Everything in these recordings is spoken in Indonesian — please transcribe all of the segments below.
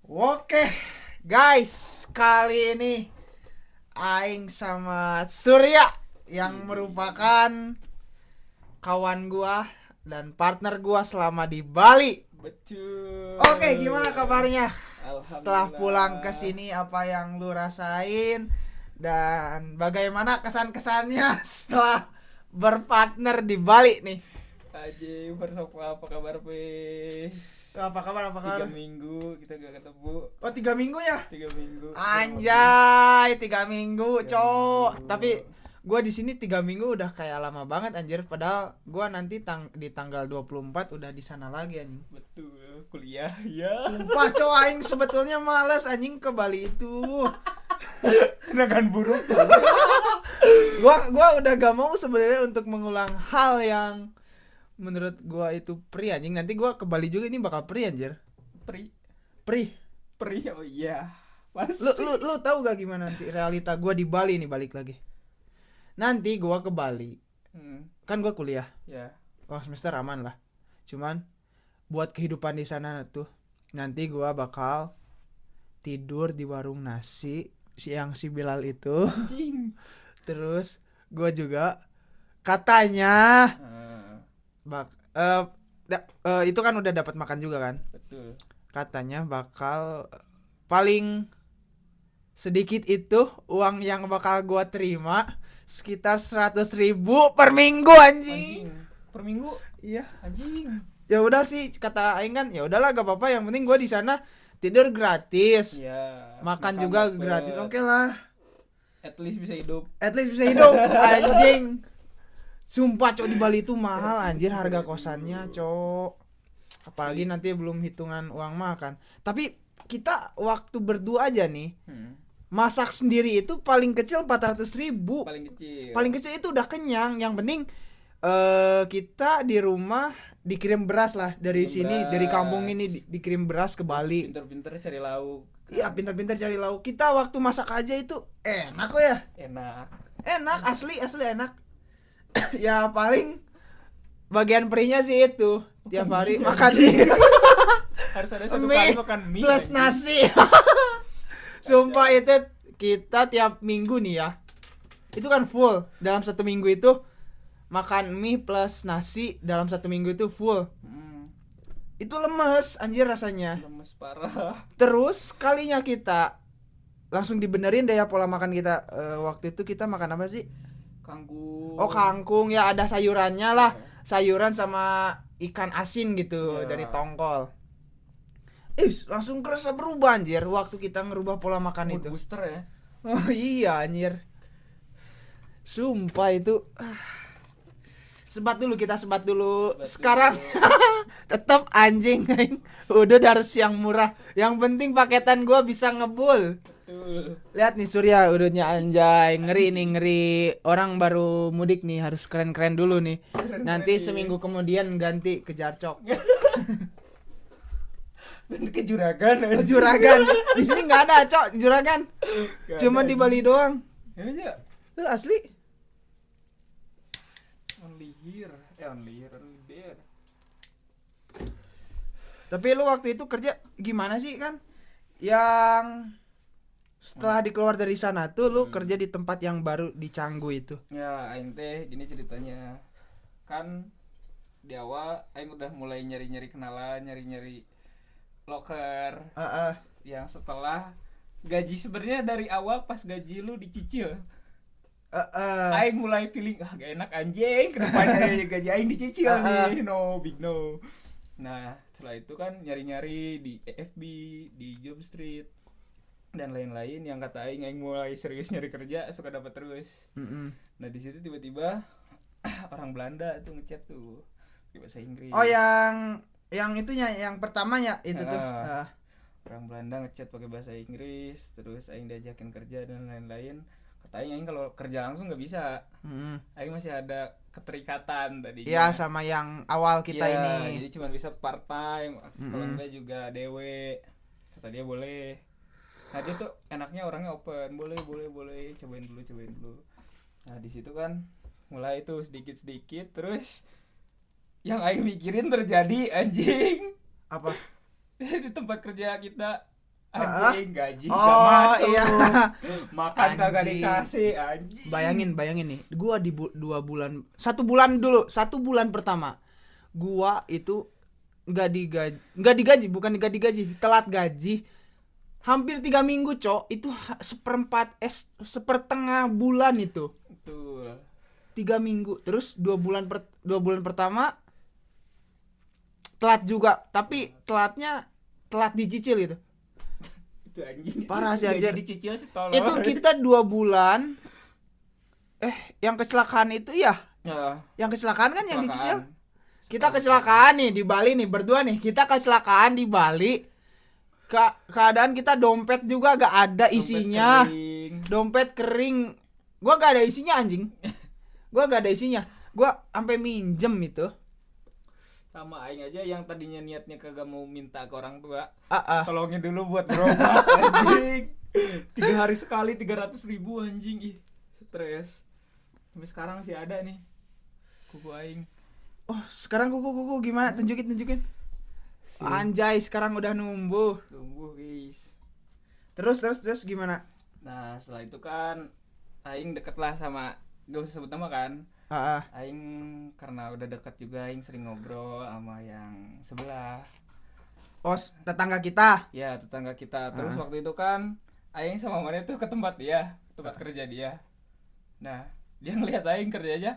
Oke, guys, kali ini Aing sama Surya yang merupakan kawan gua dan partner gua selama di Bali. Betul. Oke, gimana kabarnya? Setelah Alhamdulillah. pulang ke sini apa yang lu rasain dan bagaimana kesan-kesannya setelah berpartner di Bali nih? Aji, apa kabar pe? Apa kabar? Apa 3 kabar? minggu kita gak ketemu. Oh, 3 minggu ya? 3 minggu. Anjay, 3 minggu, 3 minggu. Tapi gue di sini 3 minggu udah kayak lama banget anjir. Padahal gue nanti di tanggal 24 udah di sana lagi anjing. Betul, kuliah ya. Sumpah aing sebetulnya males anjing ke Bali itu. Kenangan buruk. Gua udah gak mau sebenarnya untuk mengulang hal yang menurut gua itu pri anjing. Nanti gua ke Bali juga ini bakal pri anjir. Pri, Pri. oh iya. Pasti. Lu tahu gak gimana nanti realita gua di Bali nih, balik lagi. Nanti gua ke Bali. Kan gua kuliah. Ya. Semester aman lah. Cuman buat kehidupan di sana tuh nanti gua bakal tidur di warung nasi yang si Bilal itu. Anjing. Terus gua juga katanya itu kan udah dapat makan juga kan. Betul. Katanya bakal paling sedikit itu uang yang bakal gua terima sekitar 100.000 per minggu anjing. Per minggu? Iya. Anjing. Ya udah sih kata aing kan, ya udahlah gak apa-apa, yang penting gua di sana tidur gratis. Ya. Makan juga dapet. gratis. Oke lah. At least bisa hidup. Anjing. Sumpah cok, di Bali itu mahal anjir harga kosannya cok. Apalagi nanti belum hitungan uang makan. Tapi kita waktu berdua aja nih, masak sendiri itu paling kecil 400.000. Paling kecil itu udah kenyang. Yang penting kita di rumah dikirim beras lah dari sini, dari kampung ini dikirim beras ke Bali. Pinter-pinter cari lauk. Iya, pintar-pintar cari lauk. Kita waktu masak aja itu enak kok ya. Enak. Asli enak. Ya paling bagian perinya sih itu tiap hari makan mie. Harus ada satu kali makan mie plus nasi. Sumpah itu kita tiap minggu nih ya, itu kan full dalam 1 minggu itu makan mie plus nasi dalam 1 minggu itu full. Itu lemes anjir rasanya. Lemes parah. Terus kalinya kita langsung dibenerin deh ya pola makan kita. Waktu itu kita makan apa sih? Kangkung. Oh, kangkung ya, ada sayurannya lah. Sayuran sama ikan asin gitu dari tongkol. Langsung kerasa berubah anjir waktu kita ngerubah pola makan Mood itu. Booster ya. Oh iya anjir. Sumpah itu. Sebat dulu. Sekarang tetap anjing. Udah dari yang murah. Yang penting paketan gua bisa ngebul. Lihat nih Surya udahnya anjay, ngeri. Orang baru mudik nih harus keren-keren dulu nih. Nanti seminggu kemudian ganti ke Jarcok. Dan ke Juragan. Di sini nggak ada cok Juragan. Cuma di Bali doang. Ya. Asli. Only here. Tapi lu waktu itu kerja gimana sih kan? Yang setelah dikeluar dari sana tuh lu kerja di tempat yang baru di Canggu itu. Ya, aing teh gini ceritanya. Kan di awal aing udah mulai nyari-nyari kenalan, nyari-nyari loker. Yang setelah gaji sebenarnya dari awal pas gaji lu dicicil. Aing mulai feeling gak enak anjing, kenapa gaji aing dicicil nih. Big no. Nah, setelah itu kan nyari-nyari di FB, di Jobstreet dan lain-lain yang kata aing mulai serius nyari kerja suka dapat terus. Nah di situ tiba-tiba orang Belanda tuh ngechat tuh pakai bahasa Inggris. Oh yang itunya yang pertamanya itu tuh. Orang Belanda ngechat pakai bahasa Inggris, terus aing diajakin kerja dan lain-lain. Kata aing kalau kerja langsung nggak bisa. Aing masih ada keterikatan tadinya. Iya sama yang awal kita ini. Jadi cuma bisa part time, kalau enggak juga DW. Kata dia boleh. Nah dia tuh enaknya orangnya open, boleh, cobain dulu. Nah di situ kan mulai tuh sedikit, terus yang aing mikirin terjadi anjing. Apa? Di tempat kerja kita Anjing, gaji Oh, gak masuk. iya. Makan kagak Anjing. dikasih, anjing. Bayangin nih, gua di 2 bulan, 1 bulan pertama, gua itu nggak digaji, bukan nggak digaji, telat gaji, hampir 3 minggu, cok. Itu sepertengah bulan itu, Betul. 3 minggu. Terus 2 bulan pertama telat juga, tapi telat dicicil gitu. Itu anjing. Parah sih, anjir. Gaji dicicil sih tolong. Itu kita 2 bulan. Yang kecelakaan itu ya? Ya, Yang kecelakaan kan yang dicicil. kecelakaan. Kita kecelakaan nih di Bali nih, berdua nih. Kita kecelakaan di Bali. Keadaan kita dompet juga gak ada isinya. Dompet kering. Gua gak ada isinya, anjing. Gua sampai minjem itu. Sama aing aja yang tadinya niatnya kagak mau minta ke orang tua. Tolongin Tolongin dulu buat berobat, anjing. 3 hari sekali 300.000 anjing. Ih, stres. Sampai sekarang masih ada nih kuku aing. Oh, sekarang kuku gimana? Tunjukin. Anjay, sekarang udah numbuh. Tumbuh, guys. Terus gimana? Nah, setelah itu kan aing deket lah sama, gak usah sebut nama kan. Aing karena udah deket juga, aing sering ngobrol sama yang sebelah. Oh, tetangga kita. Ya, tetangga kita. Terus waktu itu kan aing sama mana tuh ke tempat dia, tempat kerja dia. Nah, dia ngelihat aing kerja aja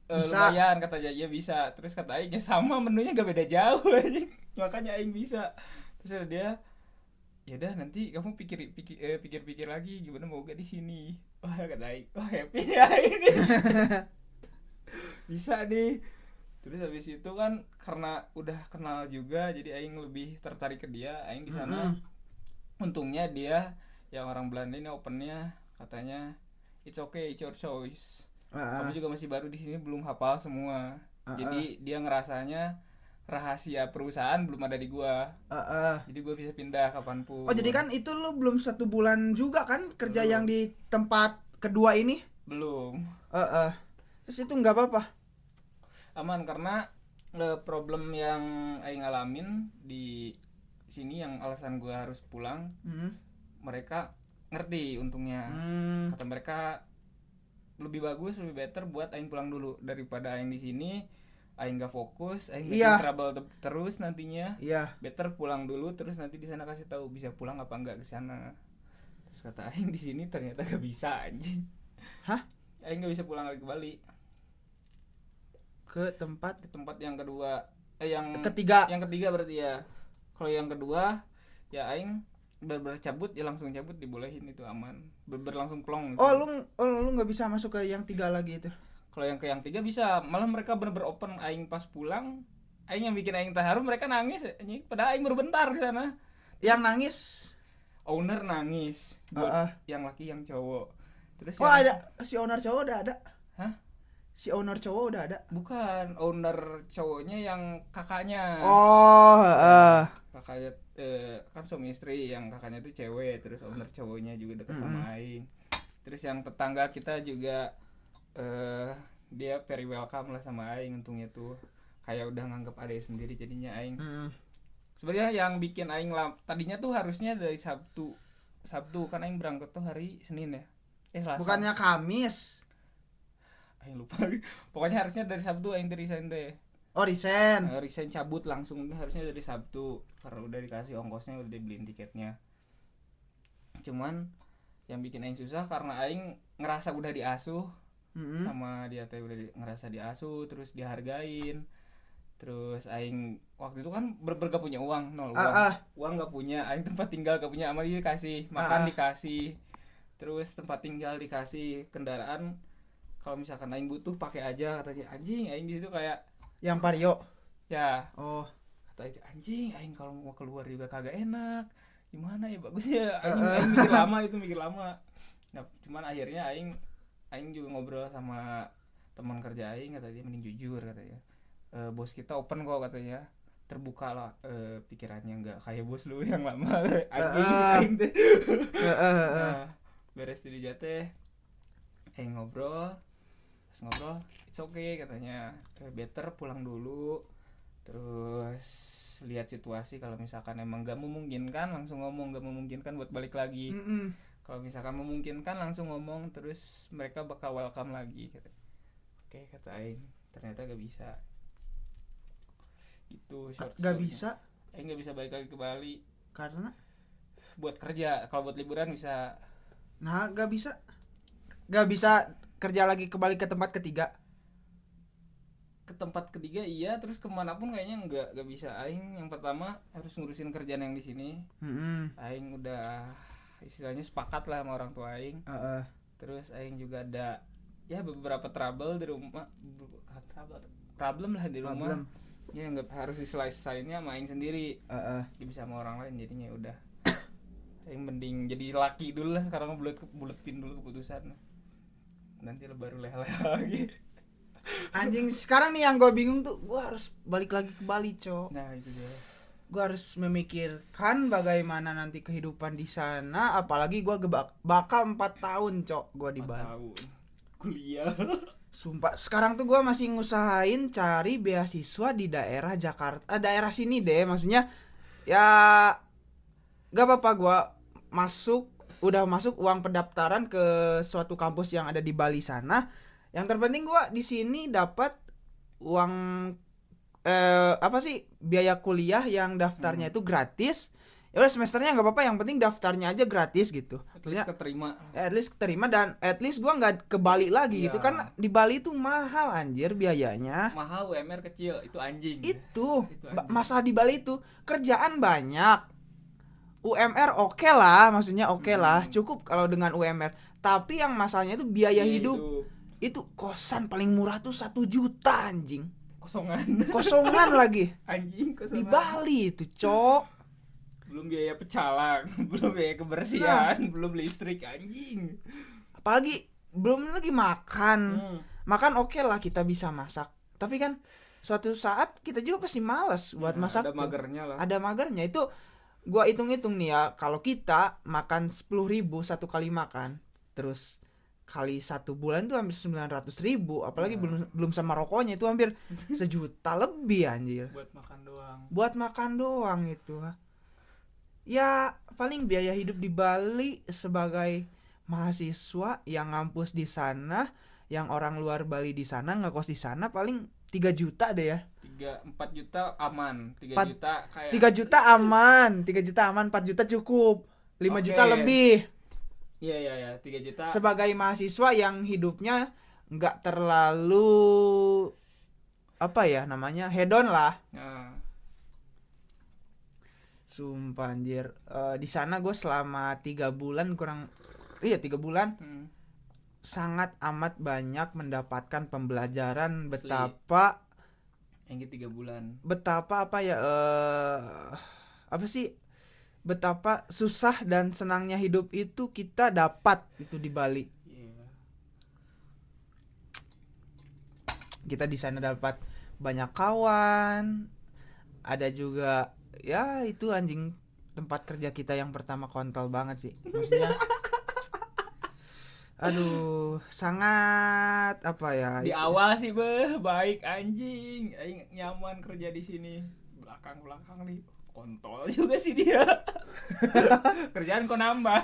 Bisa. lumayan, katanya ya bisa. Terus kata aing ya sama, menunya gak beda jauh anjing. Makanya aing bisa. Terus dia, ya udah nanti kamu pikir-pikir lagi gimana mau gak di sini. Wah, kata aing, wah happy ya ini. Bisa nih. Terus habis itu kan karena udah kenal juga, jadi aing lebih tertarik ke dia. Aing di sana. Untungnya dia yang orang Belanda ini opennya katanya it's okay, it's your choice. Kamu juga masih baru di sini, belum hafal semua. Jadi dia ngerasanya rahasia perusahaan belum ada di gua. Jadi gua bisa pindah kapanpun. Oh, jadi kan itu lu belum 1 bulan juga kan kerja yang di tempat kedua ini? Belum. Terus itu nggak apa-apa? Aman, karena problem yang aing ngalamin di sini yang alasan gua harus pulang, mereka ngerti untungnya. Kata mereka lebih bagus, lebih better buat aing pulang dulu daripada aing di sini. Aing gak fokus, aing bikin trouble terus nantinya. Better pulang dulu, terus nanti di sana kasih tahu bisa pulang apa enggak ke sana. Terus kata aing di sini ternyata gak bisa, anjing. Hah? Aing gak bisa pulang lagi ke Bali. Ke tempat yang kedua, yang ketiga. Yang ketiga berarti ya. Kalau yang kedua ya aing cabut, ya langsung cabut, dibolehin, itu aman. Langsung plong gitu. Lu nggak bisa masuk ke yang 3 lagi itu? Kalau yang ke yang 3 bisa, malah mereka bener-bener open. Aing pas pulang, aing yang bikin aing terharu, mereka nangis anjing, padahal aing baru bentar ke sana. Yang nangis Owner nangis buat yang laki yang cowok. Terus ada si owner cowok udah ada. Hah? Si owner cowok udah ada? Bukan, owner cowoknya yang kakaknya. Kakaknya kan suami istri, yang kakaknya tuh cewek, terus owner cowoknya juga dekat sama aing. Terus yang tetangga kita juga dia very welcome lah sama aing, untungnya tuh kayak udah nganggep adek sendiri, jadinya aing. Sebenarnya yang bikin aing tadinya tuh harusnya dari Sabtu kan aing berangkat tuh hari Senin ya. Selasa. Bukannya Kamis. Aing lupa. Pokoknya harusnya dari Sabtu aing resign deh. Oh, resign. Resign cabut langsung, harusnya dari Sabtu karena udah dikasih ongkosnya, udah dibeliin tiketnya. Cuman yang bikin aing susah karena aing ngerasa udah diasuh sama dia teh, udah ngerasa diasuh, terus dihargain. Terus aing waktu itu kan gak punya uang, nol uang. Uang gak punya, aing tempat tinggal gak punya, sama dia dikasih, makan dikasih. Terus tempat tinggal dikasih, kendaraan kalau misalkan aing butuh pakai aja, katanya. Anjing, aing di situ kayak yang Vario. Ya. Oh. Kata itu, anjing, aing kalau mau keluar juga kagak enak. Gimana ya bagusnya? Aing mikir lama. Nah, cuman akhirnya aing juga ngobrol sama teman kerja aing, kata dia mending jujur, katanya. Bos kita open kok, katanya. Terbuka lah pikirannya, enggak kayak bos lu yang lama. Aing teh. Nah, beres di jate aing ngobrol. It's okay, katanya. Better pulang dulu. Terus lihat situasi. Kalau misalkan emang gak memungkinkan langsung ngomong, gak memungkinkan buat balik lagi. Kalau misalkan memungkinkan langsung ngomong, terus mereka bakal welcome lagi. Oke, kata Aing, ternyata gak bisa gitu. Gak bisa? Aing gak bisa balik lagi ke Bali karena buat kerja. Kalau buat liburan bisa. Nah, gak bisa kerja lagi kembali ke tempat ketiga. Ke tempat ketiga iya, terus kemanapun kayaknya nggak bisa. Aing yang pertama harus ngurusin kerjaan yang di sini. Aing udah istilahnya sepakat lah sama orang tua Aing. Terus Aing juga ada ya beberapa trouble di rumah, problem lah di rumah. Ya nggak harus diselesainya sama Aing sendiri. Gak bisa sama orang lain, jadinya udah. Aing mending jadi laki dulu lah sekarang, buletin dulu keputusan. Nanti baru leh lagi. Anjing, sekarang nih yang gue bingung tuh, gue harus balik lagi ke Bali, Cok. Nah itu dia. Gue harus memikirkan bagaimana nanti kehidupan di sana, apalagi gue bakal 4 tahun, Cok, gue di Bali. 4 tahun kuliah. Sumpah, sekarang tuh gue masih ngusahain cari beasiswa di daerah Jakarta, daerah sini deh, maksudnya ya gak apa-apa gue udah masuk uang pendaftaran ke suatu kampus yang ada di Bali sana. Yang terpenting gue di sini dapat uang biaya kuliah yang daftarnya itu gratis. Ya udah, semesternya nggak apa-apa, yang penting daftarnya aja gratis gitu. At least keterima dan at least gue nggak ke Bali lagi gitu kan. Di Bali itu mahal anjir biayanya. Mahal, UMR kecil, itu anjing. Itu anjing. Masalah di Bali itu kerjaan banyak, UMR oke lah, maksudnya oke lah, cukup kalau dengan UMR. Tapi yang masalahnya itu biaya hidup. Itu kosan paling murah tuh 1 juta anjing. Kosongan lagi. Anjing, kosongan. Di Bali itu, Cok. Belum biaya pecalang, belum biaya kebersihan, belum listrik, anjing. Apalagi belum lagi makan. Makan oke lah, kita bisa masak. Tapi kan suatu saat kita juga pasti malas buat masak. Ada magernya lah. Ada magernya. Itu gua hitung-hitung nih ya, kalau kita makan 10.000 satu kali makan, terus kali 1 bulan tuh hampir 900.000, apalagi belum sama rokoknya itu hampir 1 juta lebih anjir. Buat makan doang itu. Ya paling biaya hidup di Bali sebagai mahasiswa yang ngampus di sana, yang orang luar Bali di sana ngekos di sana, paling 3 juta deh ya. 4 juta aman, 3 juta kayak 3 juta aman, 4 juta cukup. 5 juta lebih. Iya, 3 juta. Sebagai mahasiswa yang hidupnya enggak terlalu hedon lah. Sumpah anjir. Di sana gue selama 3 bulan 3 bulan. Sangat amat banyak mendapatkan pembelajaran betapa yang 3 bulan. Betapa betapa susah dan senangnya hidup itu kita dapat itu di Bali. Kita di sana dapat banyak kawan. Ada juga ya itu anjing, tempat kerja kita yang pertama kontol banget sih. Maksudnya aduh, sangat di awal sih baik anjing, aing nyaman kerja di sini. Belakang nih kontol juga sih dia. Kerjaan kok nambah.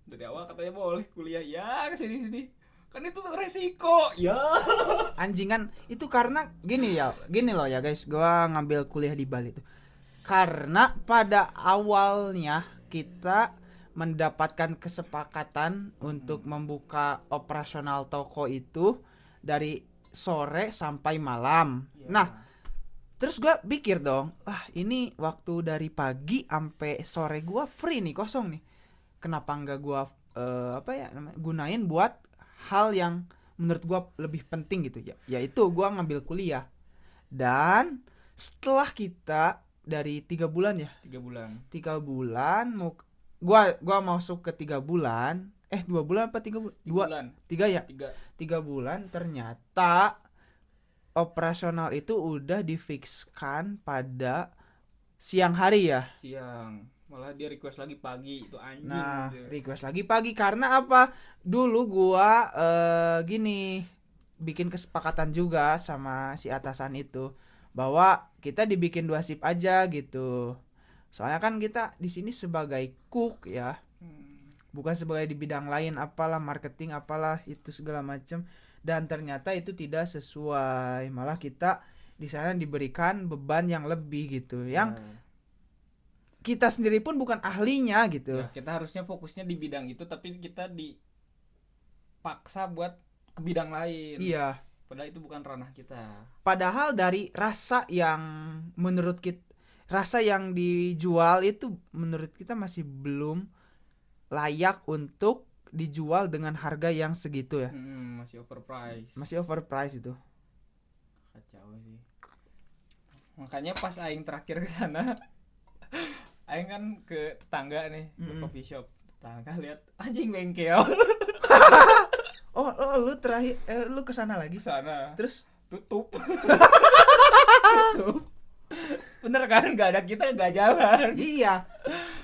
Dari awal katanya boleh kuliah ya kesini kan itu resiko ya. Anjingan itu karena gini loh ya guys, gua ngambil kuliah di Bali itu karena pada awalnya kita mendapatkan kesepakatan untuk membuka operasional toko itu dari sore sampai malam. Nah, terus gue pikir dong, ini waktu dari pagi sampai sore gue free nih, kosong nih. Kenapa nggak gue gunain buat hal yang menurut gue lebih penting gitu ya? Yaitu gue ngambil kuliah. Dan setelah kita dari 3 bulan ya? 3 bulan gua masuk ke 3 bulan. 2 bulan apa 3 bulan? 3 ya? 3 bulan ternyata operasional itu udah difikskan pada siang hari ya. Malah dia request lagi pagi, itu anjing. Nah, request lagi pagi karena apa? Dulu gua gini, bikin kesepakatan juga sama si atasan itu bahwa kita dibikin 2 shift aja gitu. Soalnya kan kita di sini sebagai cook ya, bukan sebagai di bidang lain, apalah marketing apalah itu segala macam, dan ternyata itu tidak sesuai, malah kita di sana diberikan beban yang lebih gitu, yang kita sendiri pun bukan ahlinya gitu. Ya, kita harusnya fokusnya di bidang itu, tapi kita dipaksa buat ke bidang lain. Iya. Padahal itu bukan ranah kita. Padahal dari rasa yang menurut kita, rasa yang dijual itu menurut kita masih belum layak untuk dijual dengan harga yang segitu ya. Masih overprice. Masih overprice itu. Kacau sih. Makanya pas aing terakhir ke sana, aing kan ke tetangga nih, ke coffee shop. Tetangga lihat anjing bengkel. Oh, lu terakhir lu ke sana lagi? Sana. Terus tutup. Tutup. Bener kan, nggak ada kita nggak jalan. Iya.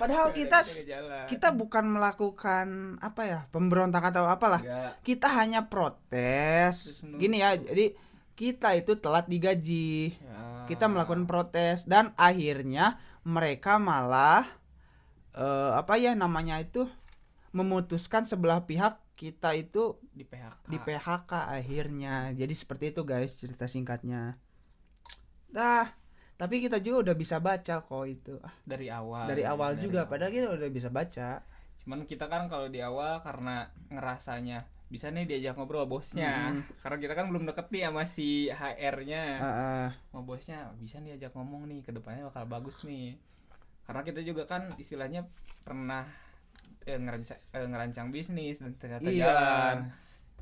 Padahal kita bukan melakukan apa ya, pemberontakan atau apalah. Enggak. Kita hanya protes. Gini ya, jadi kita itu telat digaji. Ya. Kita melakukan protes dan akhirnya mereka malah apa ya namanya itu, memutuskan sebelah pihak kita itu di PHK akhirnya. Jadi seperti itu guys cerita singkatnya. Tapi kita juga udah bisa baca kok itu. Dari awal juga. Padahal kita udah bisa baca. Cuman kita kan kalau di awal karena ngerasanya bisa nih diajak ngobrol bosnya. Karena kita kan belum deket nih sama si HR-nya. Sama bosnya bisa nih diajak ngomong nih, kedepannya bakal bagus nih. Karena kita juga kan istilahnya pernah ngerancang bisnis dan ternyata jalan.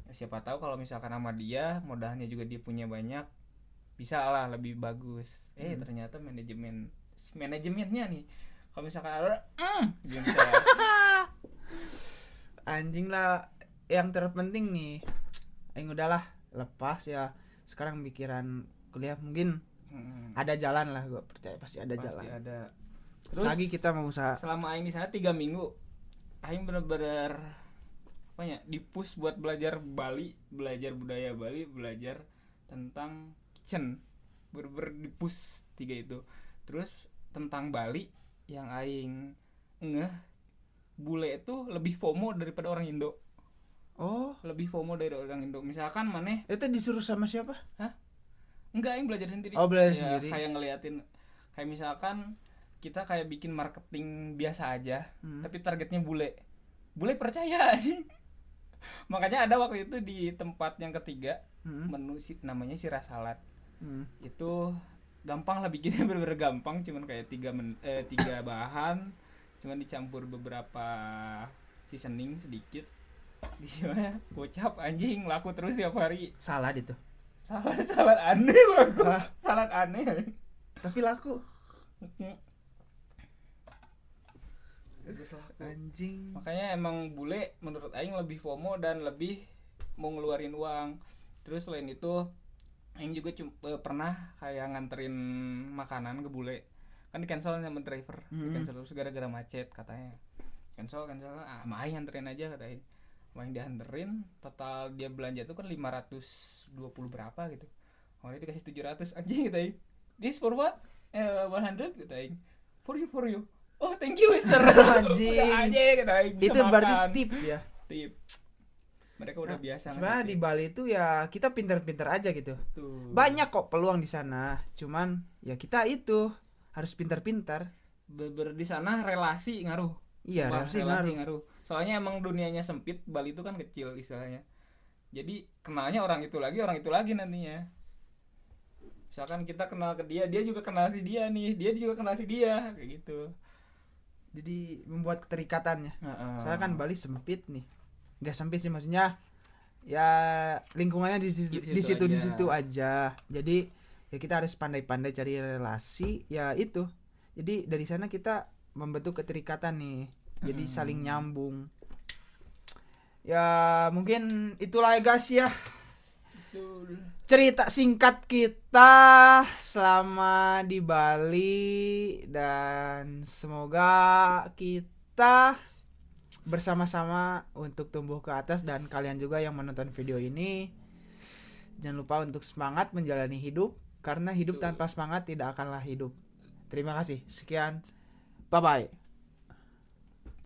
Siapa tahu kalau misalkan sama dia, modalnya juga dia punya banyak, bisa lah lebih bagus. Ternyata manajemennya nih, kalau misalkan ada anjing lah. Yang terpenting nih, aing udahlah lepas ya. Sekarang pikiran kuliah mungkin ada jalan lah, gue percaya pasti ada jalan. Ada. Terus lagi kita mau usaha. Selama aing di sana 3 minggu, aing bener-bener dipush buat belajar Bali, belajar budaya Bali, belajar tentang kitchen. Bener-bener dipush 3 itu. Terus tentang Bali yang aing ngeh, bule itu lebih FOMO daripada orang Indo. Oh, lebih FOMO dari orang Indo. Misalkan maneh itu disuruh sama siapa? Enggak, aing belajar sendiri. Oh, belajar sendiri. Kayak ngeliatin, kayak misalkan kita kayak bikin marketing biasa aja, tapi targetnya bule percaya. Makanya ada waktu itu di tempat yang ketiga, menu namanya sirah salad. Itu gampang lah bikinnya, bener-bener gampang, cuman kayak 3 bahan, cuman dicampur beberapa seasoning sedikit. Dia gocap anjing, laku terus tiap hari. Salad itu. Salad aneh laku. Salad aneh. Tapi laku. Anjing. Makanya emang bule menurut aing lebih FOMO dan lebih mau ngeluarin uang. Terus selain itu aing juga pernah kayak nganterin makanan ke bule. Kan di cancel sama driver. Di cancel terus gara-gara macet katanya. Cancel aing anterin aja katanya. Aing dianterin, total dia belanja tuh kan 520 berapa gitu. Awalnya dikasih 700 anjing gitu aing. This for what? 100 gitu aing. For you. Oh, thank you, Mister. Anjing. Itu makan. Berarti tip ya. Tip. Mereka udah biasa. Sebenarnya di Bali itu ya kita pinter-pinter aja gitu. Tuh. Banyak kok peluang di sana. Cuman ya kita itu harus pinter-pinter. Di sana relasi ngaruh. Iya, relasi ngaruh. Soalnya emang dunianya sempit, Bali itu kan kecil istilahnya. Jadi kenalnya orang itu lagi nantinya. Misalkan kita kenal ke dia, dia juga kenal si dia nih, dia juga kenal si dia, kayak gitu. Jadi membuat keterikatannya. Soalnya kan Bali sempit nih. Enggak sempit sih, maksudnya ya lingkungannya di situ aja. Jadi ya kita harus pandai-pandai cari relasi, ya itu. Jadi dari sana kita membentuk keterikatan nih. Jadi saling nyambung. Ya mungkin itulah ya guys ya. Betul. Cerita singkat kita selama di Bali, dan semoga kita bersama-sama untuk tumbuh ke atas, dan kalian juga yang menonton video ini Jangan lupa untuk semangat menjalani hidup, karena hidup tanpa semangat tidak akanlah hidup. Terima kasih. Sekian. Bye bye.